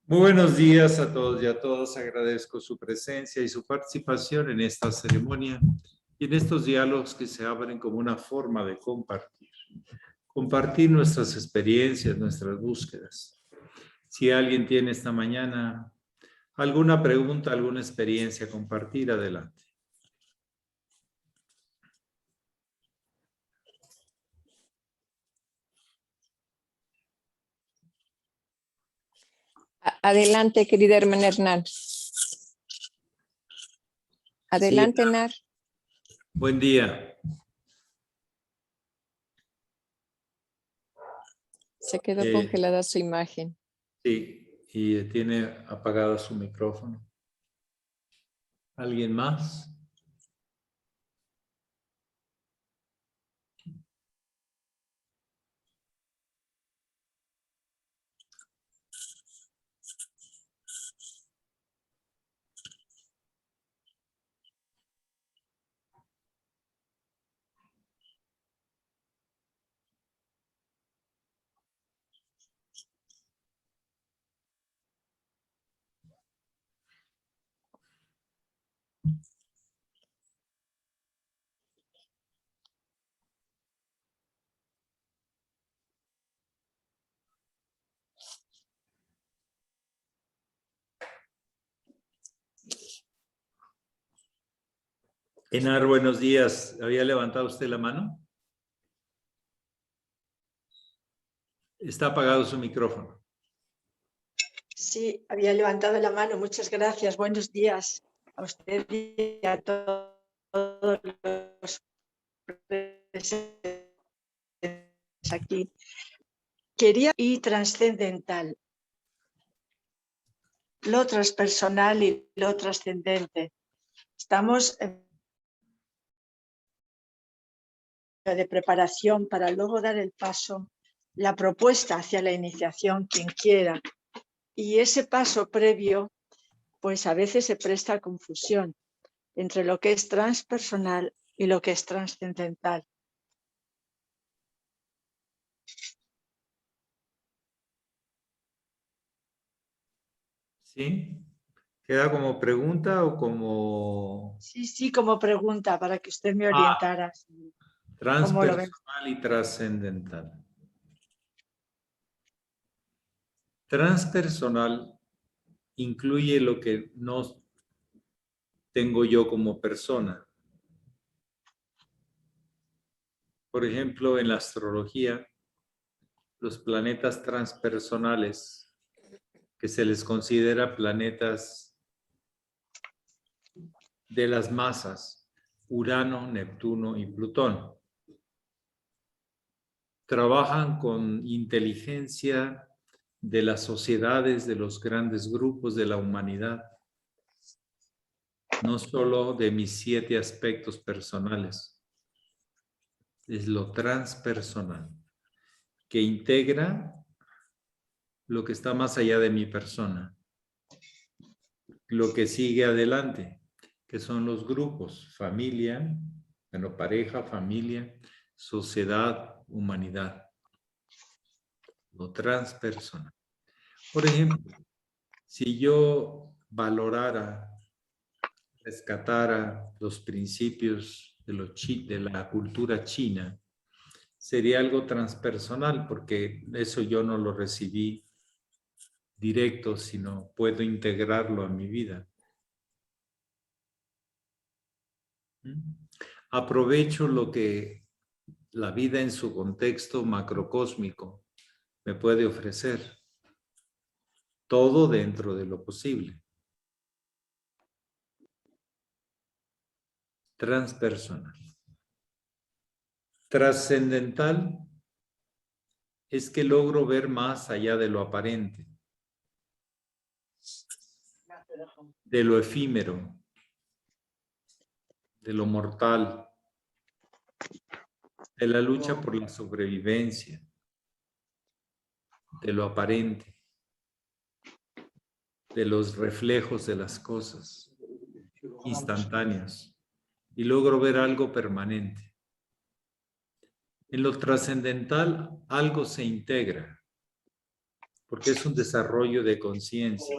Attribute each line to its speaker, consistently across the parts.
Speaker 1: Muy buenos días a todos y a todas. Agradezco su presencia y su participación en esta ceremonia y en estos diálogos que se abren como una forma de compartir. Compartir nuestras experiencias, nuestras búsquedas. Si alguien tiene esta mañana alguna pregunta, alguna experiencia a compartir, adelante.
Speaker 2: Adelante, querida hermana Hernán. Adelante,
Speaker 1: Sí.
Speaker 2: Nar.
Speaker 1: Buen día.
Speaker 2: Se quedó congelada su imagen.
Speaker 1: Sí, y tiene apagado su micrófono. ¿Alguien más? Enar, buenos días. ¿Había levantado usted la mano? Está apagado su micrófono.
Speaker 3: Sí, había levantado la mano. Muchas gracias. Buenos días a usted y a todos los presentes aquí. Quería y trascendental. Lo transpersonal y lo trascendente. Estamos de preparación para luego dar el paso, la propuesta hacia la iniciación, quien quiera. Y ese paso previo, pues a veces se presta a confusión entre lo que es transpersonal y lo que es trascendental.
Speaker 1: ¿Sí? ¿Queda como pregunta o como
Speaker 3: Sí, como pregunta para que usted me orientara. ¿Cómo lo ven?
Speaker 1: transpersonal y trascendental? Transpersonal incluye lo que no tengo yo como persona. Por ejemplo, en la astrología, los planetas transpersonales, que se les considera planetas de las masas, Urano, Neptuno y Plutón, trabajan con inteligencia de las sociedades, de los grandes grupos de la humanidad, no solo de mis 7 aspectos personales. Es lo transpersonal, que integra lo que está más allá de mi persona, lo que sigue adelante, que son los grupos, familia, bueno, pareja, familia, sociedad, humanidad, lo transpersonal. Por ejemplo, si yo valorara, rescatara los principios de la cultura china, sería algo transpersonal, porque eso yo no lo recibí directo, sino puedo integrarlo a mi vida. Aprovecho lo que la vida en su contexto macrocósmico me puede ofrecer, todo dentro de lo posible. Transpersonal. Trascendental es que logro ver más allá de lo aparente, de lo efímero, de lo mortal, de la lucha por la sobrevivencia, de lo aparente, de los reflejos de las cosas instantáneos, y logro ver algo permanente. En lo trascendental, algo se integra. porque es un desarrollo de conciencia.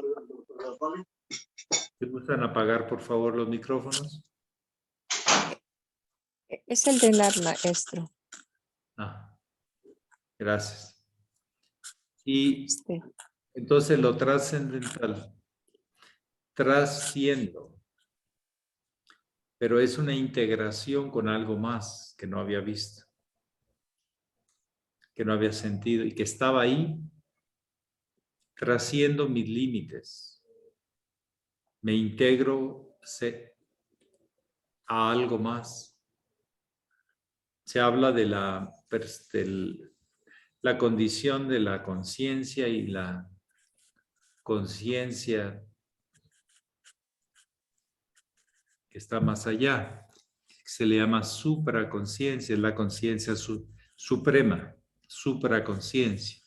Speaker 1: ¿Se gustan apagar, por favor, los micrófonos?
Speaker 2: Es el del maestro.
Speaker 1: Ah, gracias. Y
Speaker 2: Este.
Speaker 1: entonces lo trascendental, trasciendo, pero es una integración con algo más que no había visto, que no había sentido y que estaba ahí, trasciendo mis límites. Me integro a algo más. Se habla de la condición de la conciencia y la conciencia que está más allá. Se le llama supraconciencia, es la conciencia suprema, supraconciencia.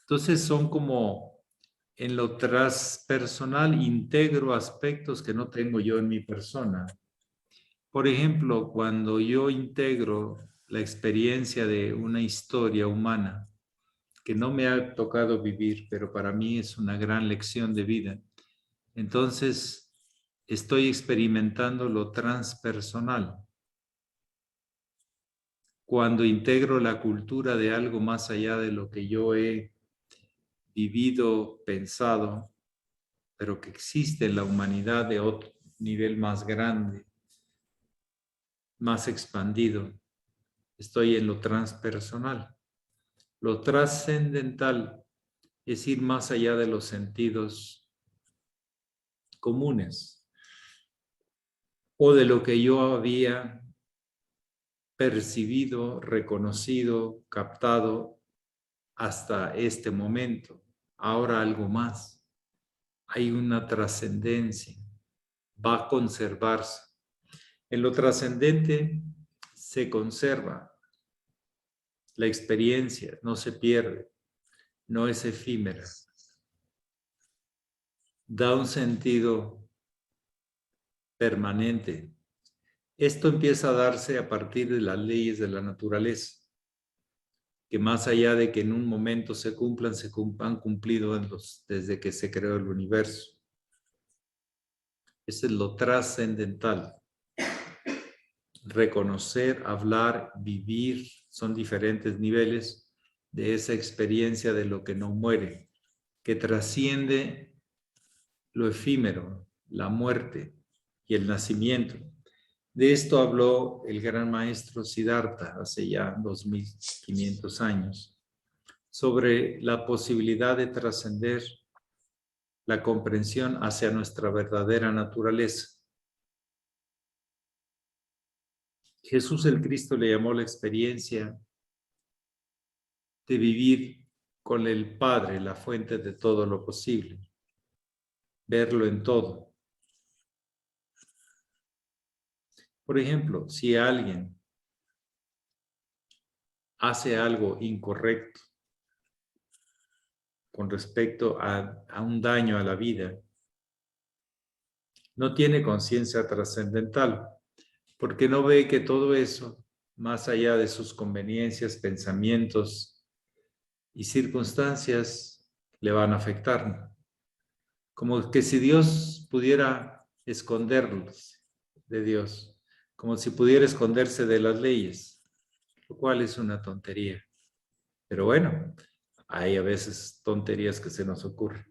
Speaker 1: Entonces son como en lo transpersonal integro aspectos que no tengo yo en mi persona. Por ejemplo, cuando yo integro la experiencia de una historia humana que no me ha tocado vivir, pero para mí es una gran lección de vida, entonces estoy experimentando lo transpersonal. Cuando integro la cultura de algo más allá de lo que yo he vivido, pensado, pero que existe en la humanidad de otro nivel más grande, más expandido, estoy en lo transpersonal. Lo trascendental es ir más allá de los sentidos comunes o de lo que yo había percibido, reconocido, captado hasta este momento. Ahora algo más. Hay una trascendencia. Va a conservarse. En lo trascendente se conserva. La experiencia no se pierde. No es efímera. Da un sentido permanente. Esto empieza a darse a partir de las leyes de la naturaleza, que más allá de que en un momento se cumplan, han cumplido desde que se creó el universo. Eso es lo trascendental. Reconocer, hablar, vivir, son diferentes niveles de esa experiencia de lo que no muere, que trasciende lo efímero, la muerte y el nacimiento. De esto habló el gran maestro Siddhartha hace ya 2500 años, sobre la posibilidad de trascender la comprensión hacia nuestra verdadera naturaleza. Jesús el Cristo le llamó la experiencia de vivir con el Padre, la fuente de todo lo posible, verlo en todo. Por ejemplo, si alguien hace algo incorrecto con respecto a un daño a la vida, no tiene conciencia trascendental, porque no ve que todo eso, más allá de sus conveniencias, pensamientos y circunstancias, le van a afectar. Como que si Dios pudiera esconderlos de Dios, como si pudiera esconderse de las leyes, lo cual es una tontería. Pero bueno, hay a veces tonterías que se nos ocurren.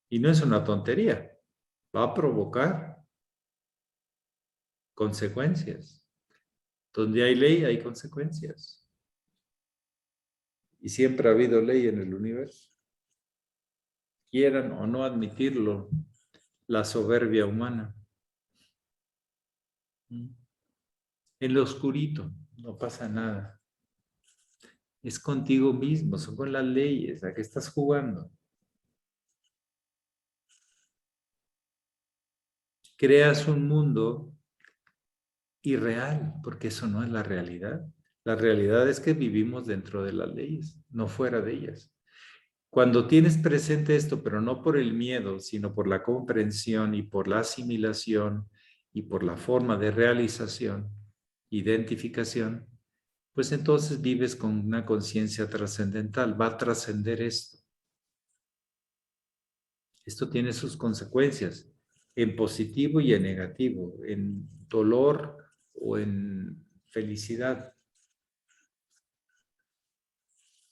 Speaker 1: Y no es una tontería, va a provocar consecuencias. Donde hay ley, hay consecuencias. Y siempre ha habido ley en el universo. Quieran o no admitirlo, la soberbia humana. En lo oscurito, no pasa nada. Es contigo mismo, son con las leyes, ¿a qué estás jugando? Creas un mundo irreal, porque eso no es la realidad. La realidad es que vivimos dentro de las leyes, no fuera de ellas. Cuando tienes presente esto, pero no por el miedo, sino por la comprensión y por la asimilación y por la forma de realización, identificación, pues entonces vives con una conciencia trascendental. Va a trascender esto. Esto tiene sus consecuencias, en positivo y en negativo, en dolor o en felicidad.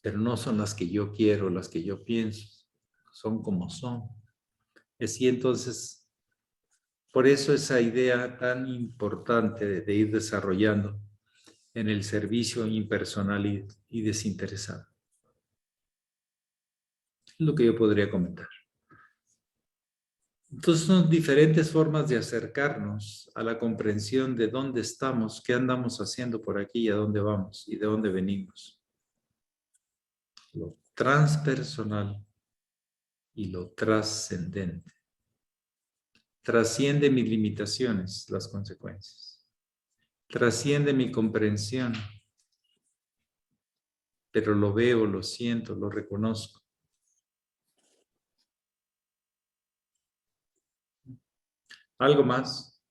Speaker 1: Pero no son las que yo quiero, las que yo pienso. Son como son. Así entonces, por eso esa idea tan importante de ir desarrollando en el servicio impersonal y desinteresado. Es lo que yo podría comentar. Entonces son diferentes formas de acercarnos a la comprensión de dónde estamos, qué andamos haciendo por aquí y a dónde vamos y de dónde venimos. Lo transpersonal y lo trascendente. Trasciende mis limitaciones, las consecuencias. Trasciende mi comprensión, pero lo veo, lo siento, lo reconozco. ¿Algo más?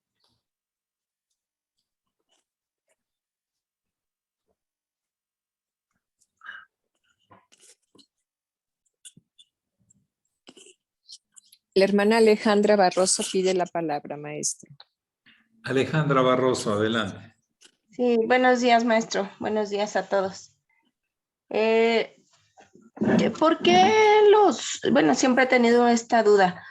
Speaker 2: La hermana Alejandra Barroso pide la palabra, maestro.
Speaker 1: Alejandra Barroso, adelante.
Speaker 4: Sí, buenos días, maestro. Buenos días a todos. ¿Por qué siempre he tenido esta duda?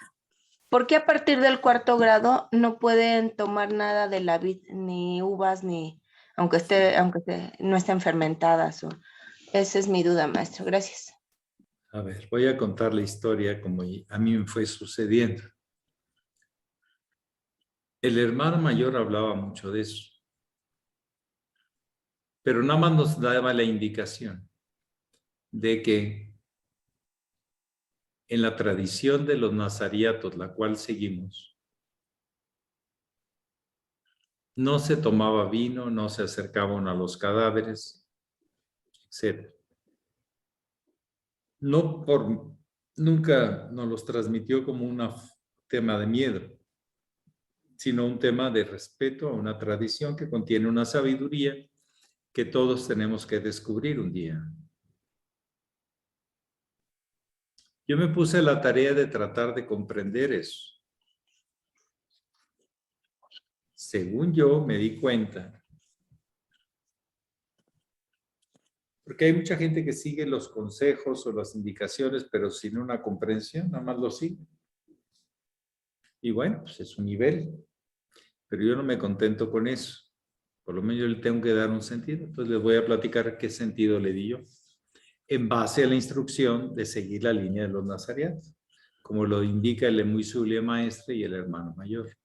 Speaker 4: ¿Por qué a partir del 4º grado no pueden tomar nada de la vid, ni uvas, ni aunque no estén fermentadas? Esa es mi duda, maestro. Gracias.
Speaker 1: A ver, voy a contar la historia como a mí me fue sucediendo. El hermano mayor hablaba mucho de eso, pero nada más nos daba la indicación de que en la tradición de los nazariatos, la cual seguimos, no se tomaba vino, no se acercaban a los cadáveres, etc. Nunca nos los transmitió como un tema de miedo, sino un tema de respeto a una tradición que contiene una sabiduría que todos tenemos que descubrir un día. Yo me puse a la tarea de tratar de comprender eso. Según yo me di cuenta, porque hay mucha gente que sigue los consejos o las indicaciones, pero sin una comprensión, nada más lo sigue. Y bueno, pues es un nivel, pero yo no me contento con eso. Por lo menos yo le tengo que dar un sentido. Entonces les voy a platicar qué sentido le di yo, en base a la instrucción de seguir la línea de los nazareanos, como lo indica el muy sublime maestre y el hermano mayor.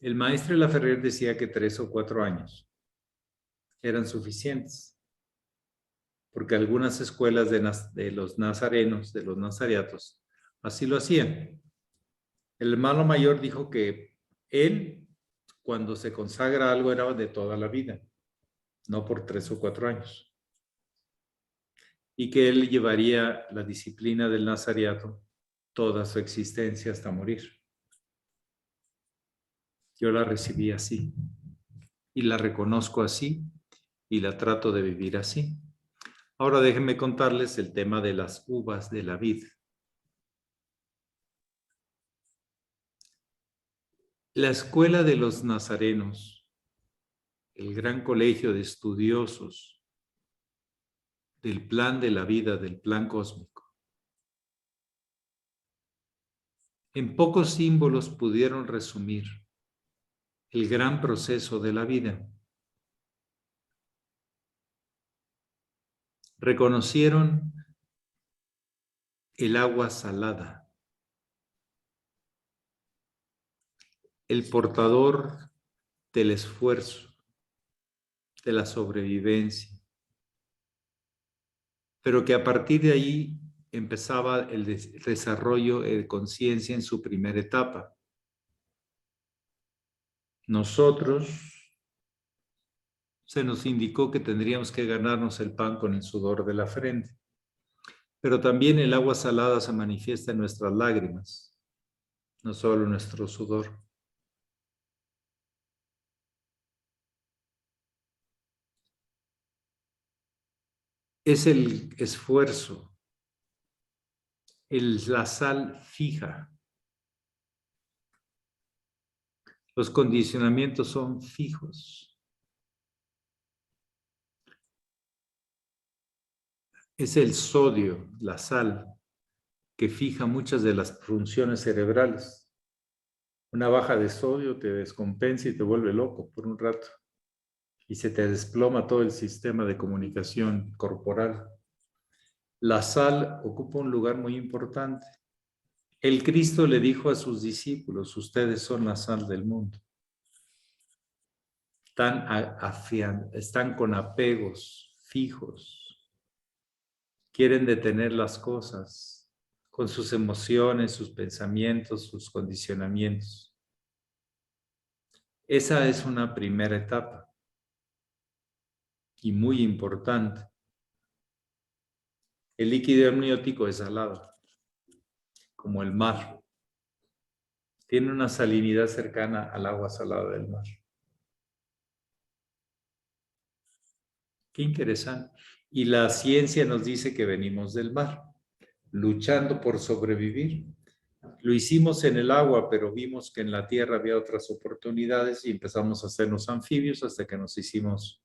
Speaker 1: El maestro de la Ferrer decía que 3 o 4 años eran suficientes, porque algunas escuelas de los nazarenos, de los nazareatos, así lo hacían. El hermano mayor dijo que él, cuando se consagra algo, era de toda la vida, no por 3 o 4 años. Y que él llevaría la disciplina del nazareato toda su existencia hasta morir. Yo la recibí así y la reconozco así y la trato de vivir así. Ahora déjenme contarles el tema de las uvas de la vid. La escuela de los nazarenos, el gran colegio de estudiosos del plan de la vida, del plan cósmico, en pocos símbolos pudieron resumir el gran proceso de la vida. Reconocieron el agua salada, el portador del esfuerzo, de la sobrevivencia, pero que a partir de ahí empezaba el desarrollo de conciencia en su primera etapa. Nosotros se nos indicó que tendríamos que ganarnos el pan con el sudor de la frente, pero también el agua salada se manifiesta en nuestras lágrimas, no solo en nuestro sudor. es el esfuerzo. La sal fija. Los condicionamientos son fijos. Es el sodio, la sal, que fija muchas de las funciones cerebrales. Una baja de sodio te descompensa y te vuelve loco por un rato. Y se te desploma todo el sistema de comunicación corporal. La sal ocupa un lugar muy importante. El Cristo le dijo a sus discípulos, ustedes son la sal del mundo. Están con apegos fijos. Quieren detener las cosas con sus emociones, sus pensamientos, sus condicionamientos. Esa es una primera etapa y muy importante. El líquido amniótico es salado, como el mar. Tiene una salinidad cercana al agua salada del mar. Qué interesante. Y la ciencia nos dice que venimos del mar, luchando por sobrevivir. Lo hicimos en el agua, pero vimos que en la tierra había otras oportunidades y empezamos a hacernos anfibios hasta que nos hicimos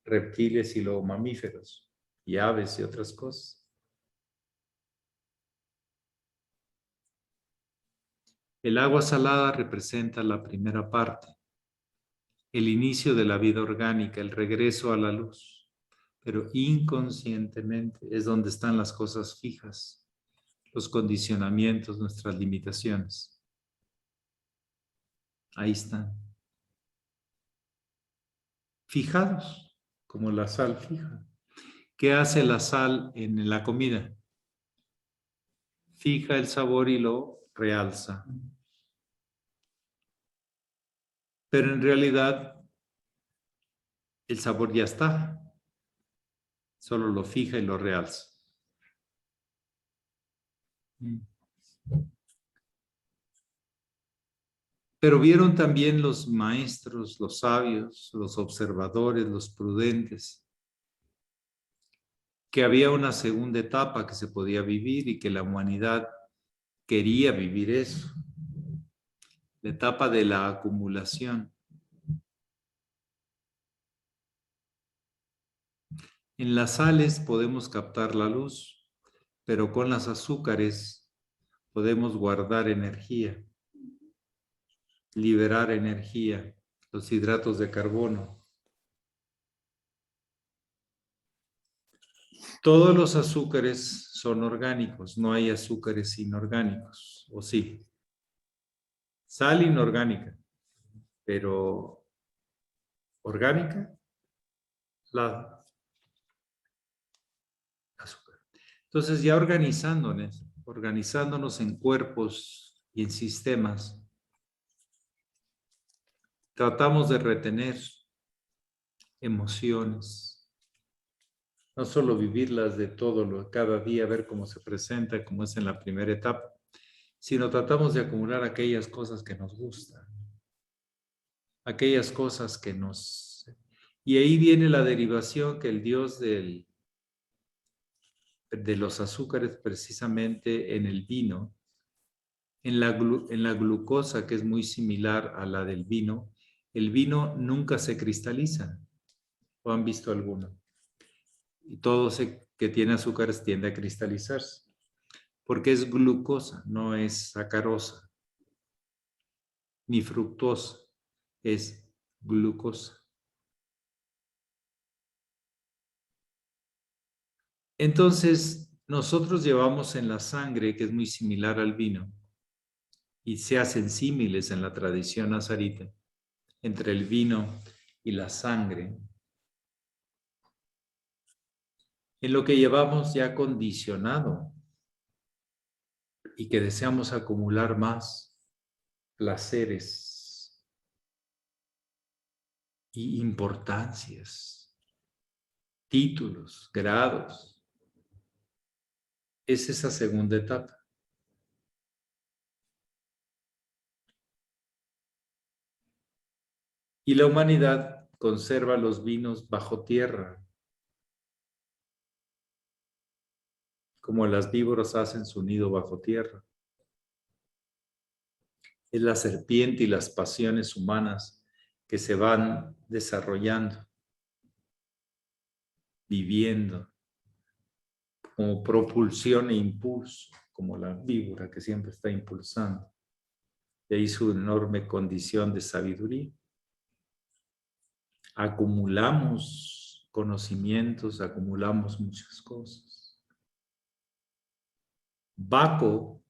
Speaker 1: reptiles y luego mamíferos y aves y otras cosas. El agua salada representa la primera parte, el inicio de la vida orgánica, el regreso a la luz, pero inconscientemente es donde están las cosas fijas, los condicionamientos, nuestras limitaciones. Ahí están. Fijados, como la sal fija. ¿Qué hace la sal en la comida? Fija el sabor y lo realza. Pero en realidad el sabor ya está. Solo lo fija y lo realza. Pero vieron también los maestros, los sabios, los observadores, los prudentes, que había una segunda etapa que se podía vivir y que la humanidad quería vivir eso. La etapa de la acumulación. En las sales podemos captar la luz, pero con las azúcares podemos guardar energía, liberar energía, los hidratos de carbono. Todos los azúcares son orgánicos, no hay azúcares inorgánicos, ¿o sí? Sal inorgánica, pero orgánica, la azúcar. Entonces ya organizándonos en cuerpos y en sistemas, tratamos de retener emociones, no solo vivirlas de cada día, ver cómo se presenta, como es en la primera etapa, sino tratamos de acumular aquellas cosas que nos gustan, aquellas cosas que nos... Y ahí viene la derivación que el Dios de los azúcares, precisamente en el vino, en la glucosa, que es muy similar a la del vino, el vino nunca se cristaliza. ¿O han visto alguno? Y todo que tiene azúcares tiende a cristalizarse, porque es glucosa, no es sacarosa, ni fructosa, es glucosa. Entonces, nosotros llevamos en la sangre, que es muy similar al vino, y se hacen símiles en la tradición nazarita, entre el vino y la sangre, en lo que llevamos ya condicionado y que deseamos acumular más placeres y importancias, títulos, grados. Es esa segunda etapa. Y la humanidad conserva los vinos bajo tierra, como las víboras hacen su nido bajo tierra. Es la serpiente y las pasiones humanas que se van desarrollando, viviendo, como propulsión e impulso, como la víbora que siempre está impulsando. De ahí su enorme condición de sabiduría. Acumulamos conocimientos, acumulamos muchas cosas. Baco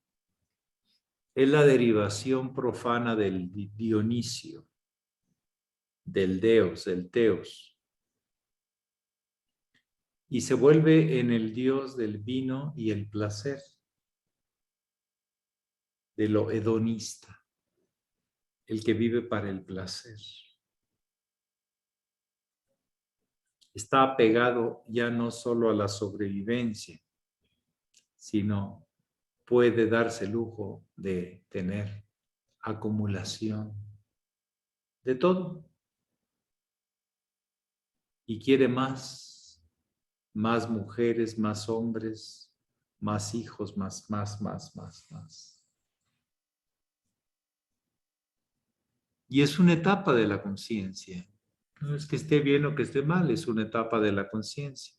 Speaker 1: es la derivación profana del Dionisio, del Deos, del Teos. Y se vuelve en el dios del vino y el placer, de lo hedonista, el que vive para el placer. Está apegado ya no solo a la sobrevivencia, sino puede darse el lujo de tener acumulación de todo. Y quiere más mujeres, más hombres, más hijos, más. Y es una etapa de la conciencia. No es que esté bien o que esté mal, es una etapa de la conciencia.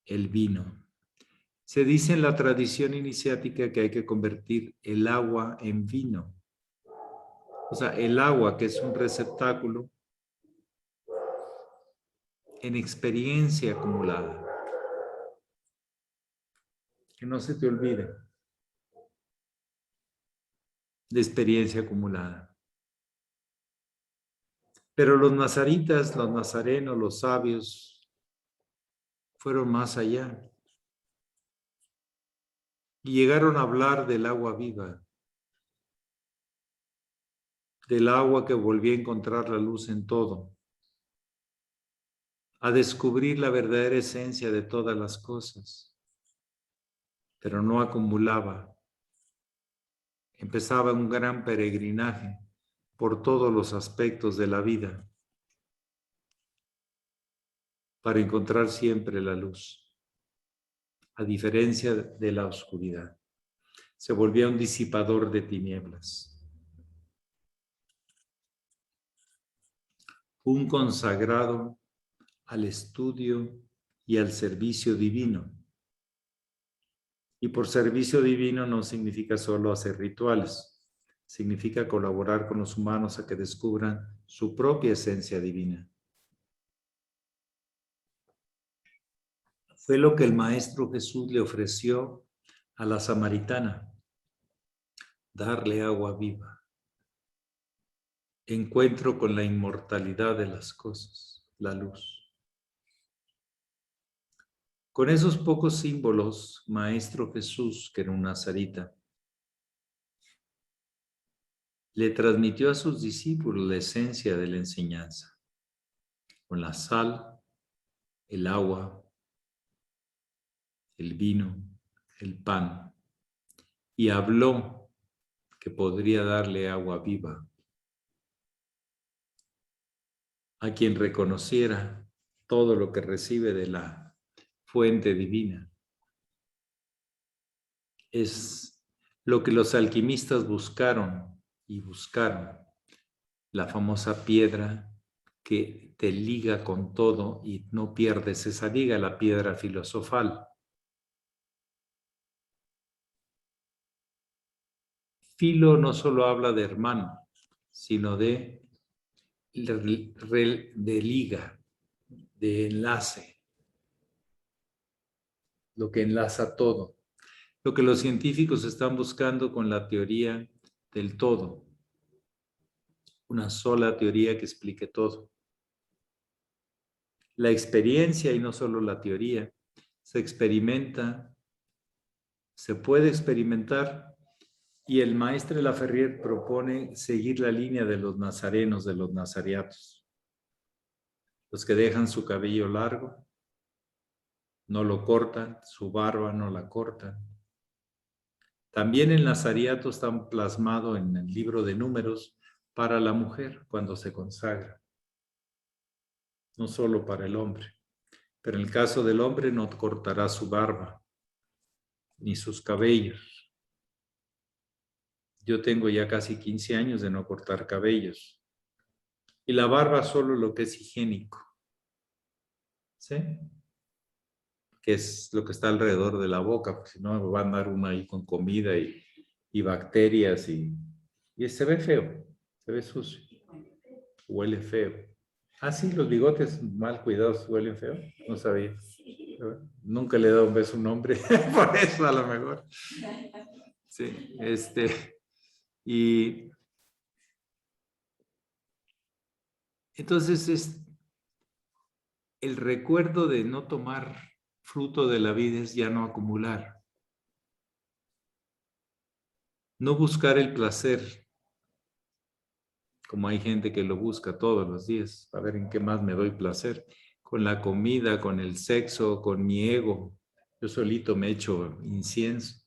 Speaker 1: El vino. Se dice en la tradición iniciática que hay que convertir el agua en vino. O sea, el agua, que es un receptáculo, en experiencia acumulada. Que no se te olvide de experiencia acumulada. Pero los nazaritas, los nazarenos, los sabios, fueron más allá. Y llegaron a hablar del agua viva, del agua que volvía a encontrar la luz en todo, a descubrir la verdadera esencia de todas las cosas, pero no acumulaba. Empezaba un gran peregrinaje por todos los aspectos de la vida para encontrar siempre la luz, a diferencia de la oscuridad. Se volvía un disipador de tinieblas. Un consagrado al estudio y al servicio divino. Y por servicio divino no significa solo hacer rituales, significa colaborar con los humanos a que descubran su propia esencia divina. Fue lo que el Maestro Jesús le ofreció a la samaritana, darle agua viva. Encuentro con la inmortalidad de las cosas, la luz. Con esos pocos símbolos, Maestro Jesús, que era un nazarita, le transmitió a sus discípulos la esencia de la enseñanza, con la sal, el agua, el vino, el pan, y habló que podría darle agua viva a quien reconociera todo lo que recibe de la fuente divina. Es lo que los alquimistas buscaron, la famosa piedra que te liga con todo y no pierdes esa liga, la piedra filosofal. Filo no solo habla de hermano, sino de liga, de enlace, lo que enlaza todo. Lo que los científicos están buscando con la teoría del todo. Una sola teoría que explique todo. La experiencia, y no solo la teoría, se experimenta, se puede experimentar, y el maestre Laferrier propone seguir la línea de los nazarenos, de los nazariatos. Los que dejan su cabello largo, no lo cortan, su barba no la cortan. También el nazariato está plasmado en el libro de Números para la mujer cuando se consagra, no solo para el hombre. Pero en el caso del hombre no cortará su barba, ni sus cabellos. Yo tengo ya casi 15 años de no cortar cabellos. Y la barba solo lo que es higiénico. ¿Sí? Que es lo que está alrededor de la boca, porque si no va a andar uno ahí con comida y bacterias y se ve feo, se ve sucio, huele feo. Ah, sí, los bigotes mal cuidados huelen feo, no sabía. Nunca le he dado un beso a un hombre, por eso a lo mejor. Sí, y entonces el recuerdo de no tomar fruto de la vida es ya no acumular. No buscar el placer, como hay gente que lo busca todos los días, a ver en qué más me doy placer, con la comida, con el sexo, con mi ego. Yo solito me echo incienso,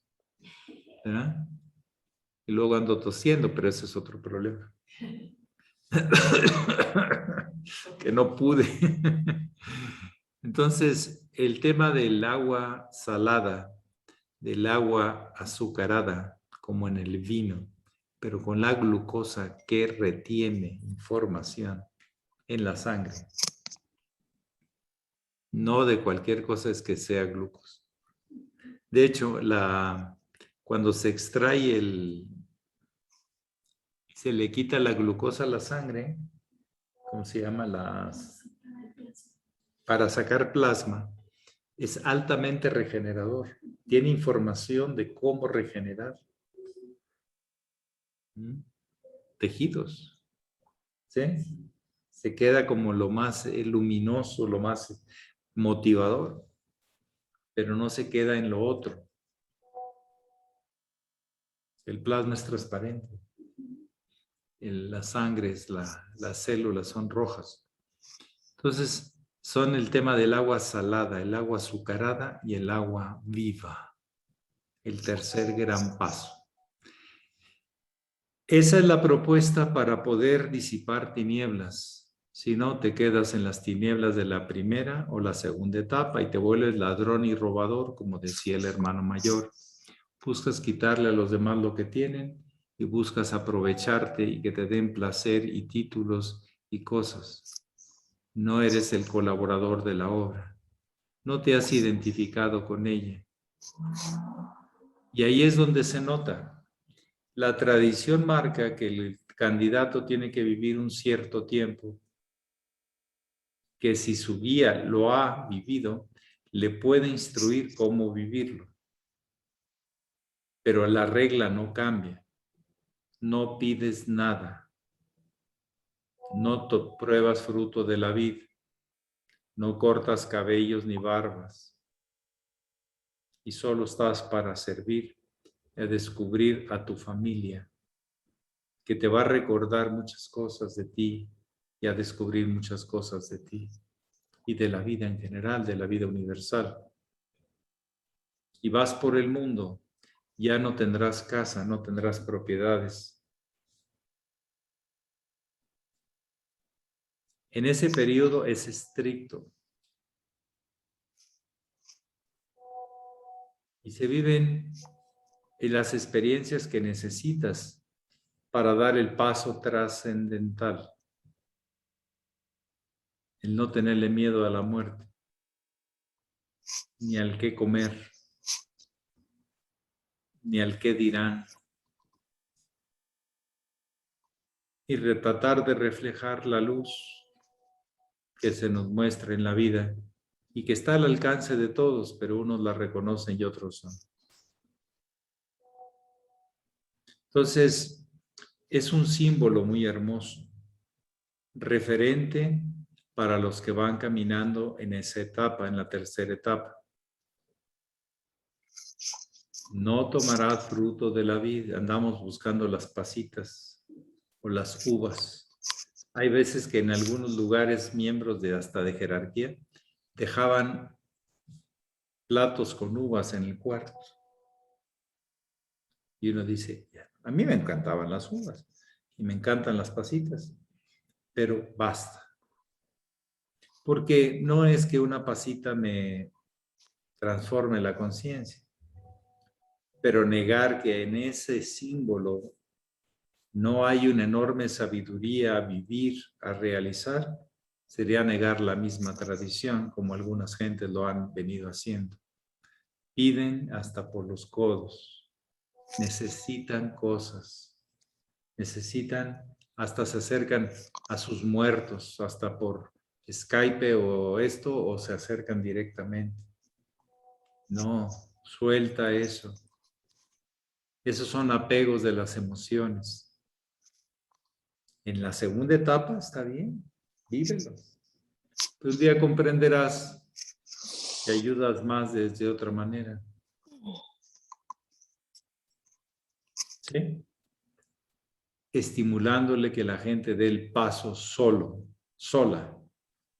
Speaker 1: ¿verdad? Y luego ando tosiendo, pero ese es otro problema. Que no pude. Entonces, el tema del agua salada, del agua azucarada, como en el vino, pero con la glucosa que retiene información en la sangre. No de cualquier cosa es que sea glucosa. De hecho, cuando se extrae se le quita la glucosa a la sangre, ¿cómo se llama? Para sacar plasma, es altamente regenerador. Tiene información de cómo regenerar tejidos. ¿Sí? Se queda como lo más luminoso, lo más motivador, pero no se queda en lo otro. El plasma es transparente. La sangre, las células son rojas. Entonces, son el tema del agua salada, el agua azucarada y el agua viva. El tercer gran paso. Esa es la propuesta para poder disipar tinieblas. Si no, te quedas en las tinieblas de la primera o la segunda etapa y te vuelves ladrón y robador, como decía el hermano mayor. Buscas quitarle a los demás lo que tienen y buscas aprovecharte y que te den placer y títulos y cosas. No eres el colaborador de la obra. No te has identificado con ella. Y ahí es donde se nota. La tradición marca que el candidato tiene que vivir un cierto tiempo, que si su guía lo ha vivido, le puede instruir cómo vivirlo. Pero la regla no cambia. No pides nada. No pruebas fruto de la vid. No cortas cabellos ni barbas. Y solo estás para servir y a descubrir a tu familia, que te va a recordar muchas cosas de ti y a descubrir muchas cosas de ti y de la vida en general, de la vida universal. Y vas por el mundo, ya no tendrás casa, no tendrás propiedades. En ese periodo es estricto. Y se viven las experiencias que necesitas para dar el paso trascendental. El no tenerle miedo a la muerte, ni al qué comer, ni al qué dirán. Y tratar de reflejar la luz que se nos muestra en la vida y que está al alcance de todos, pero unos la reconocen y otros no. Entonces, es un símbolo muy hermoso, referente para los que van caminando en esa etapa, en la tercera etapa. No tomarás fruto de la vid. Andamos buscando las pasitas o las uvas. Hay veces que en algunos lugares, miembros hasta de jerarquía, dejaban platos con uvas en el cuarto. Y uno dice, a mí me encantaban las uvas y me encantan las pasitas, pero basta. Porque no es que una pasita me transforme la conciencia, pero negar que en ese símbolo no hay una enorme sabiduría a vivir, a realizar, sería negar la misma tradición, como algunas gentes lo han venido haciendo. Piden hasta por los codos, necesitan cosas, necesitan, hasta se acercan a sus muertos, hasta por Skype o esto, o se acercan directamente. No, suelta eso. Esos son apegos de las emociones. En la segunda etapa está bien, vívelo. Un día comprenderás que ayudas más desde otra manera. ¿Sí? Estimulándole que la gente dé el paso solo, sola,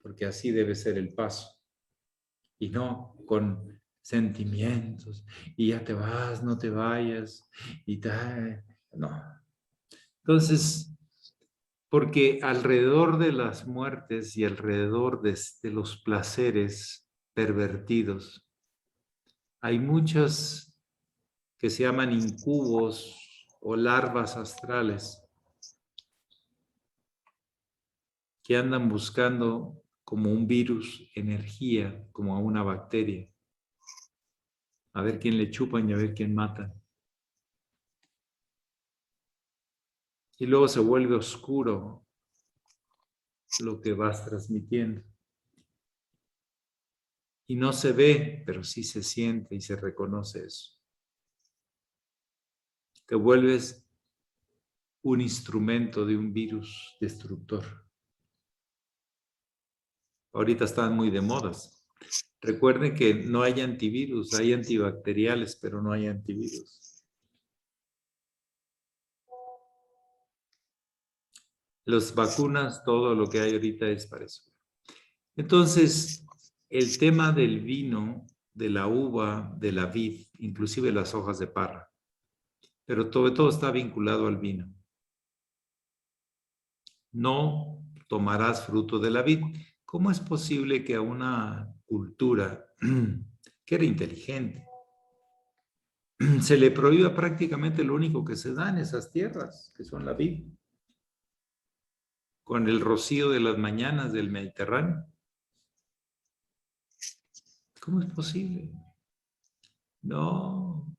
Speaker 1: porque así debe ser el paso. Y no con sentimientos, y ya te vas, no te vayas, y tal. No. Entonces, porque alrededor de las muertes y alrededor de los placeres pervertidos, hay muchas que se llaman incubos o larvas astrales que andan buscando como un virus energía, como a una bacteria, a ver quién le chupan y a ver quién matan. Y luego se vuelve oscuro lo que vas transmitiendo. Y no se ve, pero sí se siente y se reconoce eso. Te vuelves un instrumento de un virus destructor. Ahorita están muy de modas. Recuerden que no hay antivirus, hay antibacteriales, pero no hay antivirus. Las vacunas, todo lo que hay ahorita es para eso. Entonces, el tema del vino, de la uva, de la vid, inclusive las hojas de parra, pero todo está vinculado al vino. No tomarás fruto de la vid. ¿Cómo es posible que a una cultura que era inteligente se le prohíba prácticamente lo único que se da en esas tierras, que son la vid, con el rocío de las mañanas del Mediterráneo? ¿Cómo es posible? No,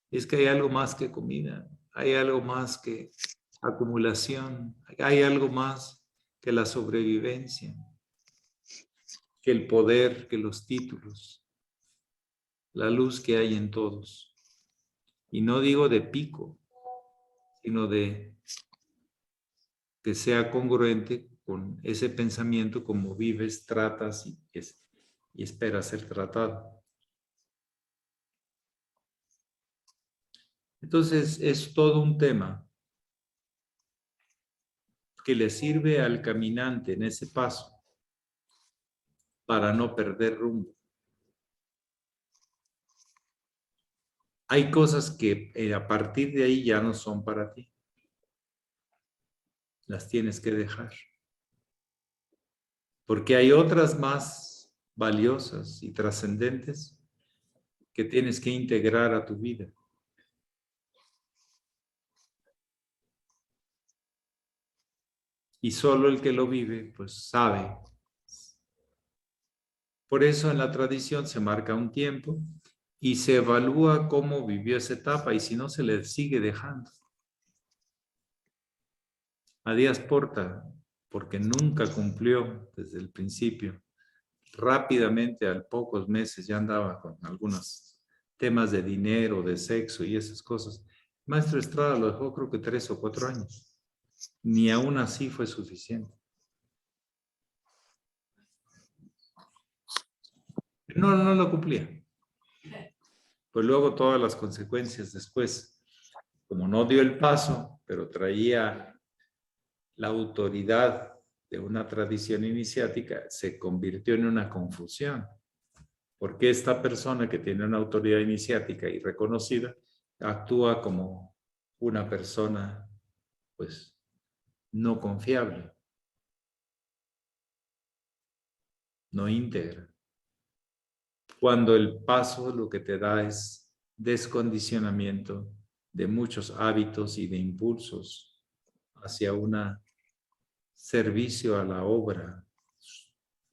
Speaker 1: es que hay algo más que comida, hay algo más que acumulación, hay algo más que la sobrevivencia, que el poder, que los títulos, la luz que hay en todos. Y no digo de pico, sino de que sea congruente con ese pensamiento como vives, tratas y esperas ser tratado. Entonces es todo un tema que le sirve al caminante en ese paso para no perder rumbo. Hay cosas que a partir de ahí ya no son para ti. Las tienes que dejar. Porque hay otras más valiosas y trascendentes que tienes que integrar a tu vida. Y solo el que lo vive, pues sabe. Por eso en la tradición se marca un tiempo y se evalúa cómo vivió esa etapa y si no se le sigue dejando. A Díaz Porta, porque nunca cumplió desde el principio, rápidamente, a pocos meses, ya andaba con algunos temas de dinero, de sexo y esas cosas. Maestro Estrada lo dejó creo que 3 o 4 años. Ni aún así fue suficiente. No lo cumplía. Pues luego todas las consecuencias después, como no dio el paso, pero traía la autoridad de una tradición iniciática, se convirtió en una confusión. Porque esta persona que tiene una autoridad iniciática y reconocida actúa como una persona, pues, no confiable. no íntegra. Cuando el paso lo que te da es descondicionamiento de muchos hábitos y de impulsos hacia un servicio a la obra,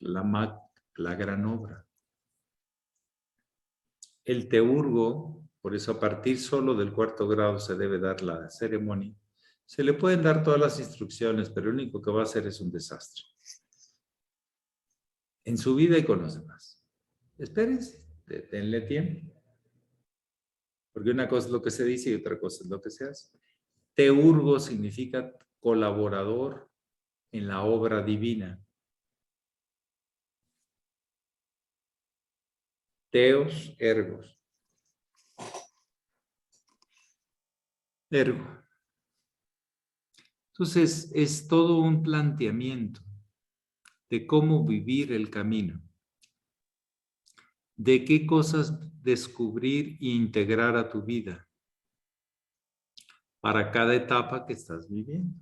Speaker 1: la gran obra. El teurgo, por eso a partir solo del 4º grado se debe dar la ceremonia. Se le pueden dar todas las instrucciones, pero lo único que va a hacer es un desastre. En su vida y con los demás. Espérense, denle tiempo. Porque una cosa es lo que se dice y otra cosa es lo que se hace. Teurgo significa colaborador en la obra divina. Teos, ergos. Ergo. Entonces, es todo un planteamiento de cómo vivir el camino, de qué cosas descubrir e integrar a tu vida para cada etapa que estás viviendo.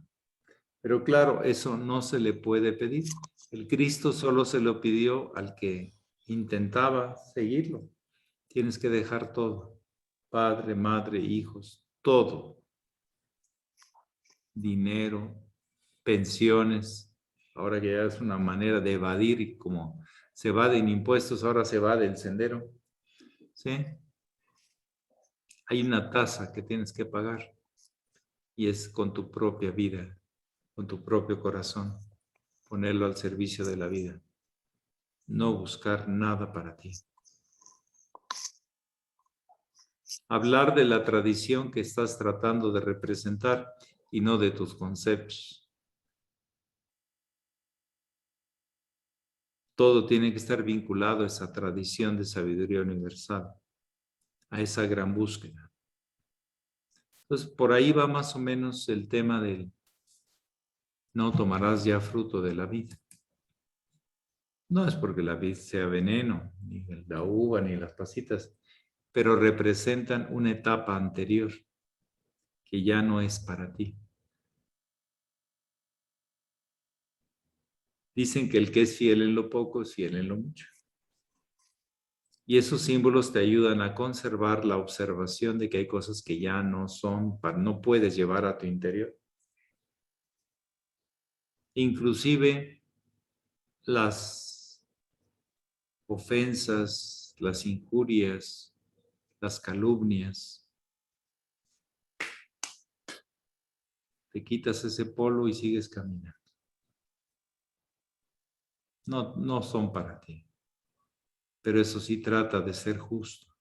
Speaker 1: Pero claro, eso no se le puede pedir. El Cristo solo se lo pidió al que intentaba seguirlo. Tienes que dejar todo, padre, madre, hijos, todo. Dinero, pensiones, ahora que ya es una manera de evadir y como se evaden impuestos, ahora se va del sendero. ¿Sí? Hay una tasa que tienes que pagar y es con tu propia vida, con tu propio corazón, ponerlo al servicio de la vida. No buscar nada para ti. Hablar de la tradición que estás tratando de representar y no de tus conceptos. Todo tiene que estar vinculado a esa tradición de sabiduría universal, a esa gran búsqueda. Entonces, por ahí va más o menos el tema del no tomarás ya fruto de la vida. No es porque la vid sea veneno, ni la uva, ni las pasitas, pero representan una etapa anterior que ya no es para ti. Dicen que el que es fiel en lo poco es fiel en lo mucho. Y esos símbolos te ayudan a conservar la observación de que hay cosas que ya no son, no puedes llevar a tu interior. Inclusive las ofensas, las injurias, las calumnias. Te quitas ese polvo y sigues caminando. No son para ti. Pero eso sí trata de ser justo.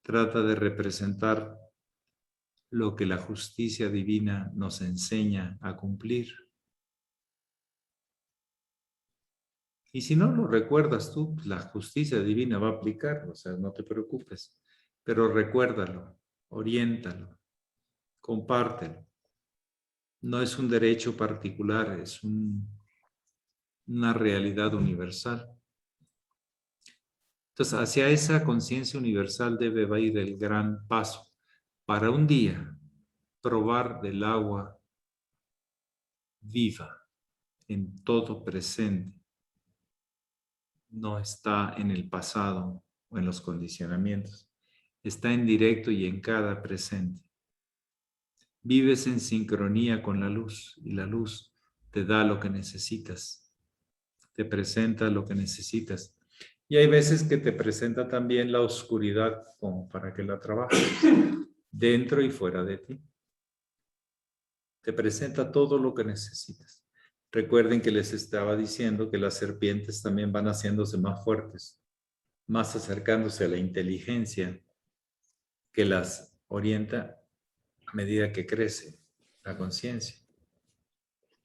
Speaker 1: Trata de representar lo que la justicia divina nos enseña a cumplir. Y si no lo recuerdas tú, la justicia divina va a aplicar, o sea, no te preocupes. Pero recuérdalo, oriéntalo, compártelo. No es un derecho particular, es una realidad universal. Entonces, hacia esa conciencia universal debe ir el gran paso. Para un día, probar del agua viva, en todo presente. No está en el pasado o en los condicionamientos. Está en directo y en cada presente. Vives en sincronía con la luz y la luz te da lo que necesitas. Te presenta lo que necesitas. Y hay veces que te presenta también la oscuridad como para que la trabajes dentro y fuera de ti. Te presenta todo lo que necesitas. Recuerden que les estaba diciendo que las serpientes también van haciéndose más fuertes, más acercándose a la inteligencia que las orienta a medida que crece la conciencia.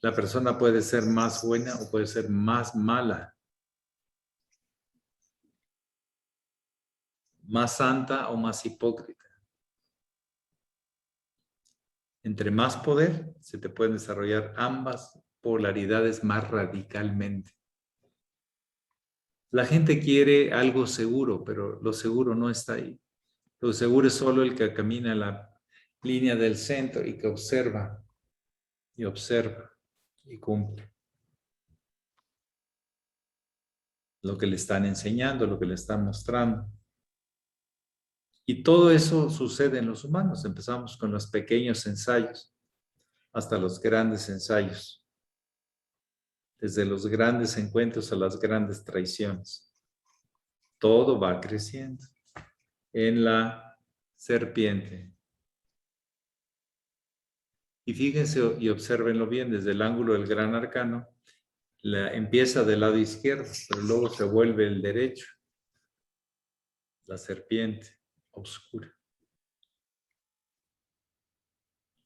Speaker 1: La persona puede ser más buena o puede ser más mala, más santa o más hipócrita. Entre más poder, se te pueden desarrollar ambas polaridades más radicalmente. La gente quiere algo seguro, pero lo seguro no está ahí. Lo seguro es solo el que camina la línea del centro y que observa y cumple. lo que le están enseñando, lo que le están mostrando. Y todo eso sucede en los humanos. Empezamos con los pequeños ensayos hasta los grandes ensayos. Desde los grandes encuentros a las grandes traiciones. Todo va creciendo. En la serpiente. Y fíjense y obsérvenlo bien, desde el ángulo del gran arcano, empieza del lado izquierdo, pero luego se vuelve el derecho. La serpiente oscura.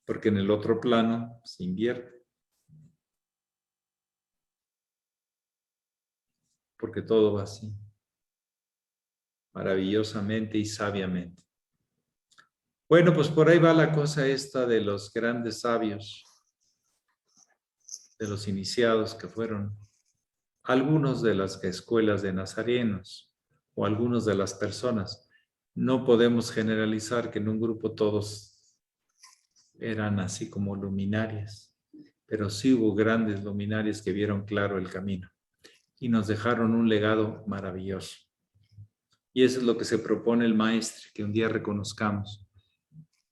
Speaker 1: Porque en el otro plano se invierte. Porque todo va así. Maravillosamente y sabiamente. Bueno, pues por ahí va la cosa esta de los grandes sabios, de los iniciados que fueron algunos de las escuelas de nazarenos o algunos de las personas. No podemos generalizar que en un grupo todos eran así como luminarias, pero sí hubo grandes luminarias que vieron claro el camino y nos dejaron un legado maravilloso. Y eso es lo que se propone el maestro, que un día reconozcamos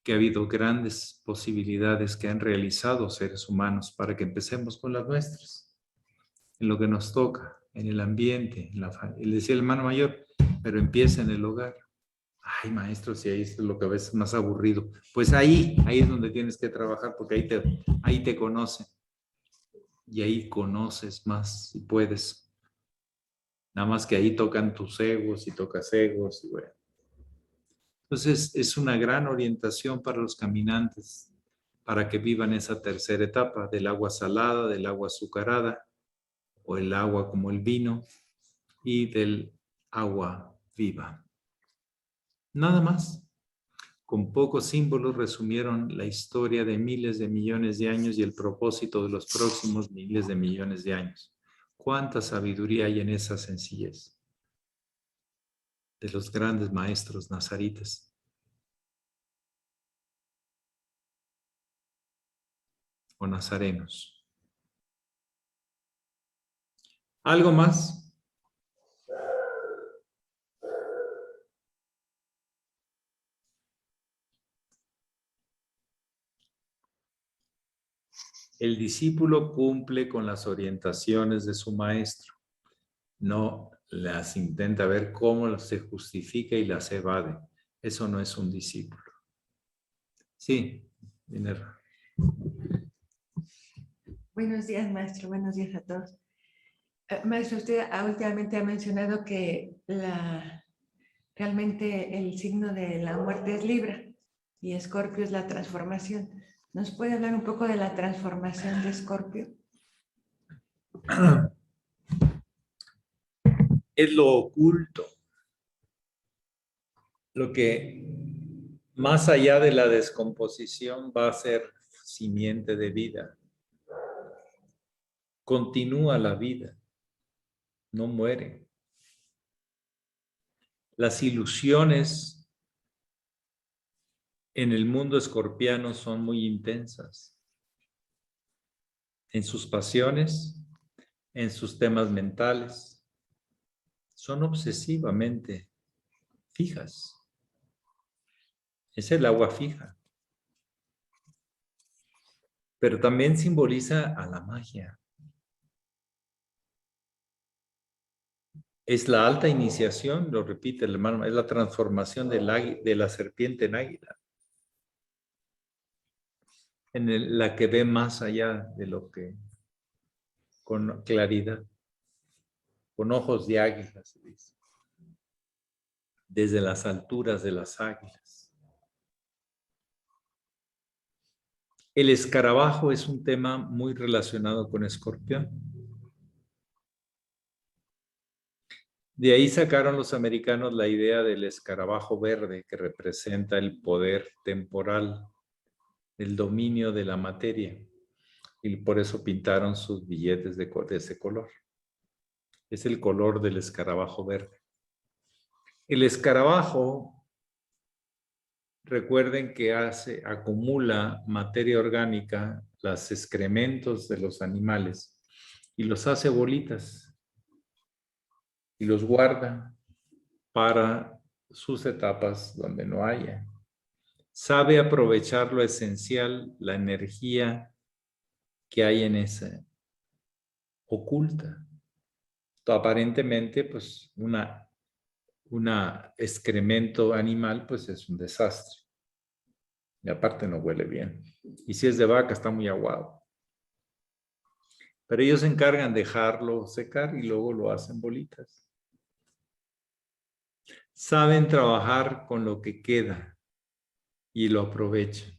Speaker 1: que ha habido grandes posibilidades que han realizado seres humanos para que empecemos con las nuestras, en lo que nos toca, en el ambiente, en la familia. Él decía el hermano mayor, pero empieza en el hogar. Ay, maestro, si ahí es lo que a veces es más aburrido. Pues ahí es donde tienes que trabajar, porque ahí te conocen. Y ahí conoces más si puedes. Nada más que ahí tocan tus egos y tocas egos y bueno. Entonces, es una gran orientación para los caminantes, para que vivan esa tercera etapa del agua salada, del agua azucarada, o el agua como el vino, y del agua viva. Nada más. Con pocos símbolos resumieron la historia de miles de millones de años y el propósito de los próximos miles de millones de años. ¿Cuánta sabiduría hay en esa sencillez de los grandes maestros nazaritas? O nazarenos. ¿Algo más? El discípulo cumple con las orientaciones de su maestro. No las intenta ver cómo se justifica y las evade. Eso no es un discípulo. Sí, Minerva.
Speaker 5: Buenos días, maestro. Buenos días a todos. Maestro, usted últimamente ha mencionado que realmente el signo de la muerte es Libra y Escorpio es la transformación. ¿Nos puede hablar un poco de la transformación de Escorpio?
Speaker 1: Es lo oculto. Lo que más allá de la descomposición va a ser simiente de vida. Continúa la vida. No muere. Las ilusiones en el mundo escorpiano son muy intensas. En sus pasiones, en sus temas mentales, son obsesivamente fijas. Es el agua fija. Pero también simboliza a la magia. Es la alta iniciación, lo repite el hermano, es la transformación de la serpiente en águila. La que ve más allá de lo que, con claridad, con ojos de águila, se dice. Desde las alturas de las águilas. El escarabajo es un tema muy relacionado con Escorpión. De ahí sacaron los americanos la idea del escarabajo verde, que representa el poder temporal, el dominio de la materia. Y por eso pintaron sus billetes de ese color. Es el color del escarabajo verde. El escarabajo, recuerden que acumula materia orgánica, los excrementos de los animales, y los hace bolitas. y los guarda para sus etapas donde no haya. Sabe aprovechar lo esencial, la energía que hay en esa oculta. Aparentemente, pues una excremento animal, pues es un desastre. Y aparte no huele bien. Y si es de vaca, está muy aguado. Pero ellos se encargan de dejarlo secar y luego lo hacen bolitas. Saben trabajar con lo que queda y lo aprovechan.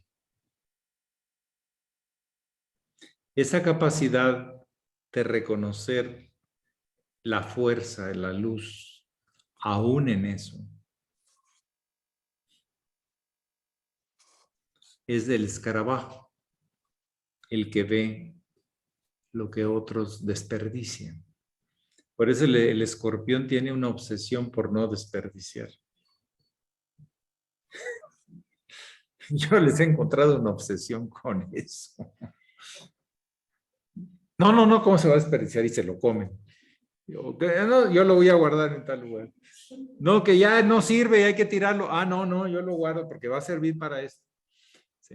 Speaker 1: Esa capacidad de reconocer la fuerza, la luz, aún en eso, es del escarabajo, el que ve lo que otros desperdician. Por eso el escorpión tiene una obsesión por no desperdiciar. Yo les he encontrado una obsesión con eso. No, ¿cómo se va a desperdiciar? Y se lo comen. No, yo lo voy a guardar en tal lugar. No, que ya no sirve, hay que tirarlo. No, yo lo guardo porque va a servir para esto. Sí.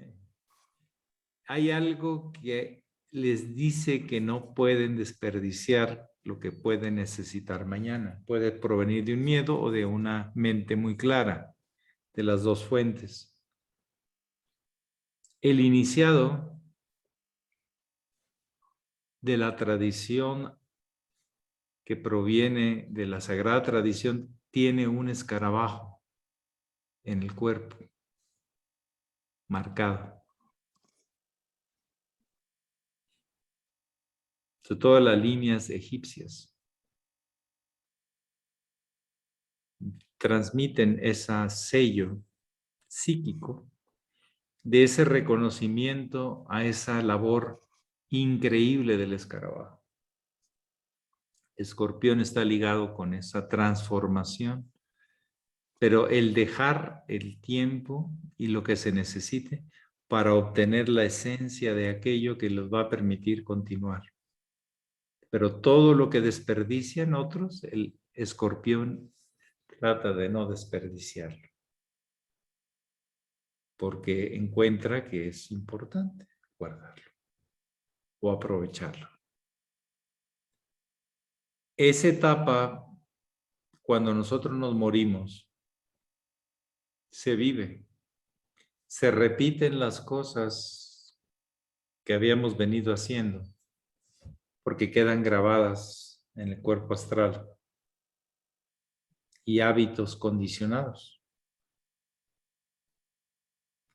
Speaker 1: Hay algo que les dice que no pueden desperdiciar lo que pueden necesitar mañana. Puede provenir de un miedo o de una mente muy clara, de las dos fuentes. El iniciado de la tradición que proviene de la sagrada tradición tiene un escarabajo en el cuerpo, marcado. Sobre todas las líneas egipcias transmiten ese sello psíquico de ese reconocimiento a esa labor increíble del escarabajo. Escorpión está ligado con esa transformación, pero el dejar el tiempo y lo que se necesite para obtener la esencia de aquello que los va a permitir continuar. Pero todo lo que desperdician otros, el escorpión trata de no desperdiciarlo, porque encuentra que es importante guardarlo o aprovecharlo. Esa etapa, cuando nosotros nos morimos, se vive. Se repiten las cosas que habíamos venido haciendo, porque quedan grabadas en el cuerpo astral y hábitos condicionados.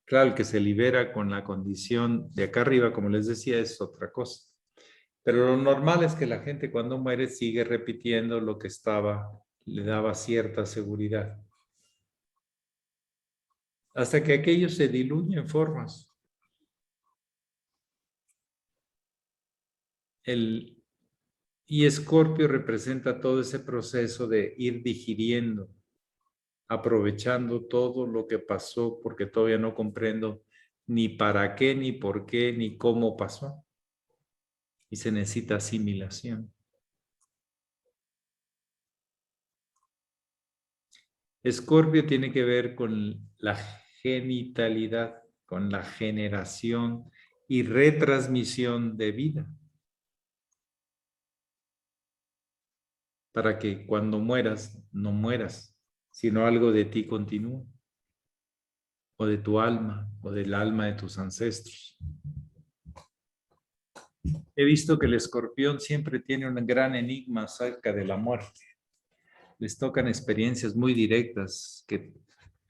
Speaker 1: Claro, el que se libera con la condición de acá arriba, como les decía, es otra cosa. Pero lo normal es que la gente cuando muere sigue repitiendo lo que le daba cierta seguridad. Hasta que aquello se diluye en formas. Y Escorpio representa todo ese proceso de ir digiriendo, aprovechando todo lo que pasó, porque todavía no comprendo ni para qué, ni por qué, ni cómo pasó. Y se necesita asimilación. Escorpio tiene que ver con la genitalidad, con la generación y retransmisión de vida. Para que cuando mueras, no mueras, sino algo de ti continúe. O de tu alma, o del alma de tus ancestros. He visto que el escorpión siempre tiene un gran enigma acerca de la muerte. Les tocan experiencias muy directas que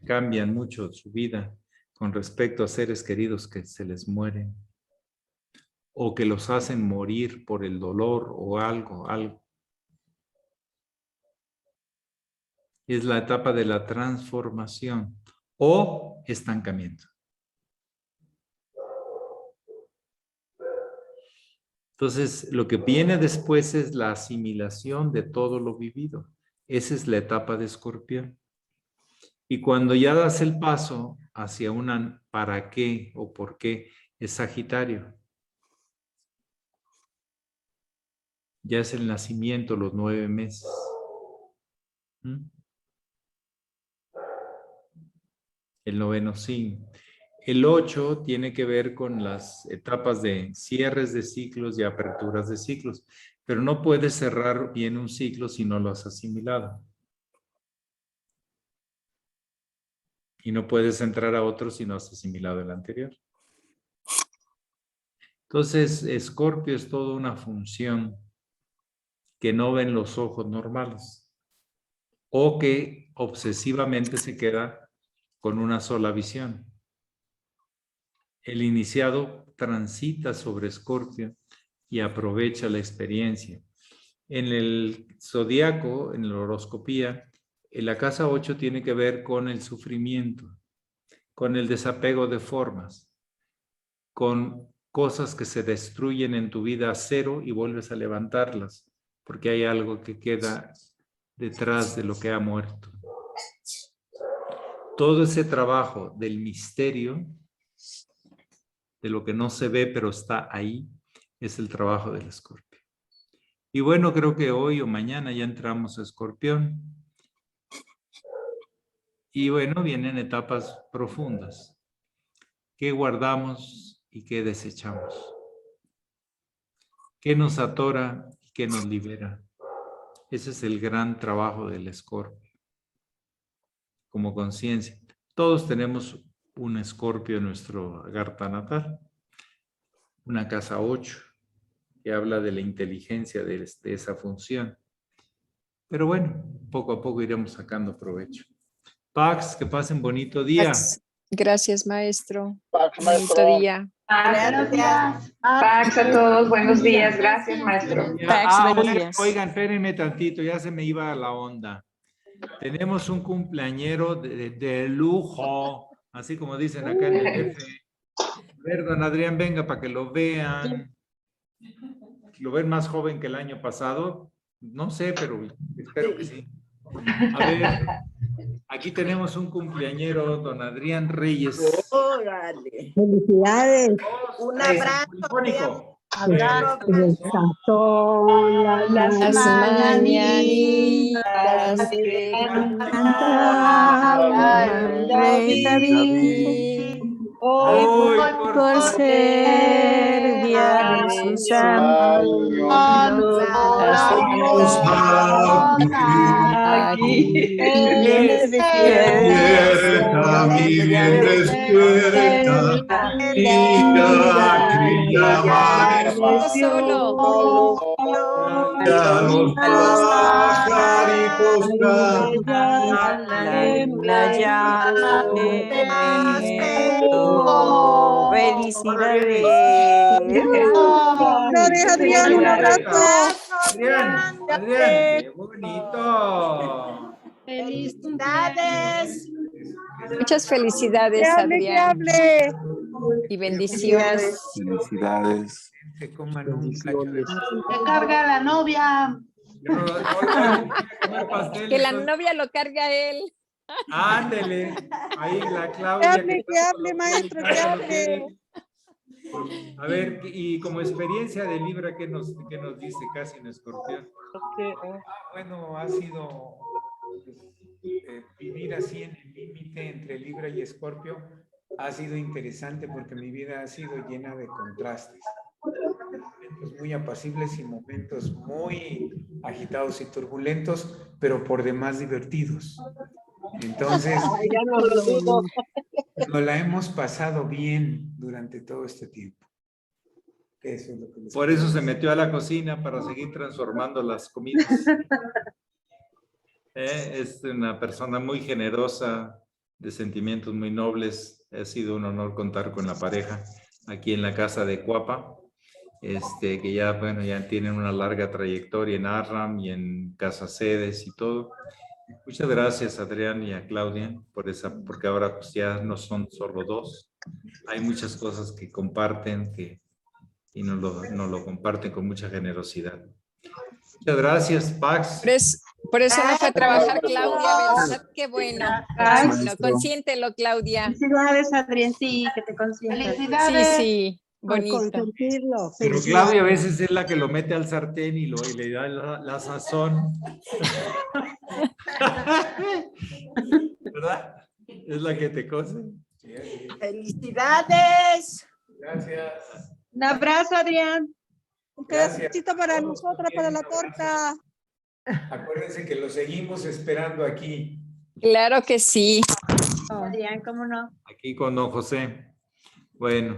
Speaker 1: cambian mucho su vida con respecto a seres queridos que se les mueren o que los hacen morir por el dolor o algo. Es la etapa de la transformación o estancamiento. Entonces, lo que viene después es la asimilación de todo lo vivido. Esa es la etapa de Escorpión. Y cuando ya das el paso hacia una para qué o por qué, es Sagitario. Ya es el nacimiento, los 9 meses. ¿Mm? El noveno signo. El 8 tiene que ver con las etapas de cierres de ciclos y aperturas de ciclos, pero no puedes cerrar bien un ciclo si no lo has asimilado. Y no puedes entrar a otro si no has asimilado el anterior. Entonces, Escorpio es toda una función que no ven los ojos normales o que obsesivamente se queda con una sola visión. El iniciado transita sobre Escorpio y aprovecha la experiencia. En el zodiaco, en la horoscopía, en la casa 8 tiene que ver con el sufrimiento, con el desapego de formas, con cosas que se destruyen en tu vida a cero y vuelves a levantarlas, porque hay algo que queda detrás de lo que ha muerto. Todo ese trabajo del misterio, de lo que no se ve pero está ahí, es el trabajo del Escorpio. Y bueno, creo que hoy o mañana ya entramos a Escorpión. Y bueno, vienen etapas profundas. ¿Qué guardamos y qué desechamos? ¿Qué nos atora y qué nos libera? Ese es el gran trabajo del Escorpio. Como conciencia. Todos tenemos un Escorpio en nuestro carta natal. Una casa 8, que habla de la inteligencia de esa función. Pero bueno, poco a poco iremos sacando provecho. Pax, que pasen bonito día.
Speaker 2: Pax. Gracias, maestro.
Speaker 6: Pax,
Speaker 2: Bonito día.
Speaker 6: Gracias. Pax a todos, buenos días. Gracias, maestro.
Speaker 2: Pax, buenos días.
Speaker 1: Oigan, espérenme tantito, ya se me iba la onda. Tenemos un cumpleañero de lujo, así como dicen acá en el DF. A ver, don Adrián, venga para que lo vean. ¿Lo ven más joven que el año pasado? No sé, pero espero que sí. A ver, aquí tenemos un cumpleañero, don Adrián Reyes.
Speaker 7: Órale.
Speaker 8: Felicidades.
Speaker 7: Un abrazo.
Speaker 1: Polifónico.
Speaker 7: Abrazo.
Speaker 8: Son
Speaker 2: Las mañanitas que cantaba el rey David,
Speaker 1: Hoy,
Speaker 2: por ser día de su santo, hacemos aquí.
Speaker 9: Despierta, mi bien, despierta, mira que ya
Speaker 2: Solo.
Speaker 9: ya los pajaritos cantan.
Speaker 2: La llave. Felicidades.
Speaker 8: Adrián, un abrazo.
Speaker 1: Adrián, qué bonito.
Speaker 7: Felicidades.
Speaker 2: Muchas felicidades,
Speaker 8: Que
Speaker 2: Adrián.
Speaker 8: hable.
Speaker 2: Y bendiciones.
Speaker 10: Felicidades.
Speaker 1: Que coman un cacho de...
Speaker 6: Me carga la novia.
Speaker 2: Que la novia lo cargue a él.
Speaker 1: Ándele. Ahí la Claudia.
Speaker 8: Que hable, maestro, que hable.
Speaker 1: A ver, y como experiencia de Libra, ¿qué nos dice casi en Escorpión?
Speaker 11: Bueno, ha sido vivir así en el límite entre Libra y Escorpio. Ha sido interesante porque mi vida ha sido llena de contrastes. Momentos muy apacibles y momentos muy agitados y turbulentos, pero por demás divertidos. Entonces, nos la hemos pasado bien durante todo este tiempo. Eso es lo que
Speaker 1: Por eso se metió a la cocina para seguir transformando las comidas. Es una persona muy generosa, de sentimientos muy nobles. Ha sido un honor contar con la pareja aquí en la casa de Cuapa, que ya, bueno, ya tienen una larga trayectoria en ARRAM y en Casa Sedes y todo. Muchas gracias, Adrián y a Claudia, porque ahora pues ya no son solo dos. Hay muchas cosas que comparten y nos lo comparten con mucha generosidad. Muchas gracias, Pax.
Speaker 2: Por eso no fue a trabajar Claudia, ¿verdad? Qué bueno. Consiéntelo, Claudia.
Speaker 6: Felicidades, Adrián, sí, que te consientas.
Speaker 2: Sí, sí. Bonito.
Speaker 8: consentirlo.
Speaker 1: Pero Claudia a veces es la que lo mete al sartén y le da la sazón. ¿Verdad? Es la que te cose.
Speaker 11: Sí, así es.
Speaker 7: ¡Felicidades!
Speaker 11: Gracias.
Speaker 8: Un abrazo, Adrián. Un
Speaker 11: Gracias.
Speaker 8: pedacito para
Speaker 11: Todos
Speaker 8: nosotras, para la
Speaker 11: también, un
Speaker 8: torta.
Speaker 11: Acuérdense que lo seguimos esperando aquí.
Speaker 2: Claro que sí.
Speaker 8: Adrián, ¿cómo no?
Speaker 1: Aquí con don José. Bueno.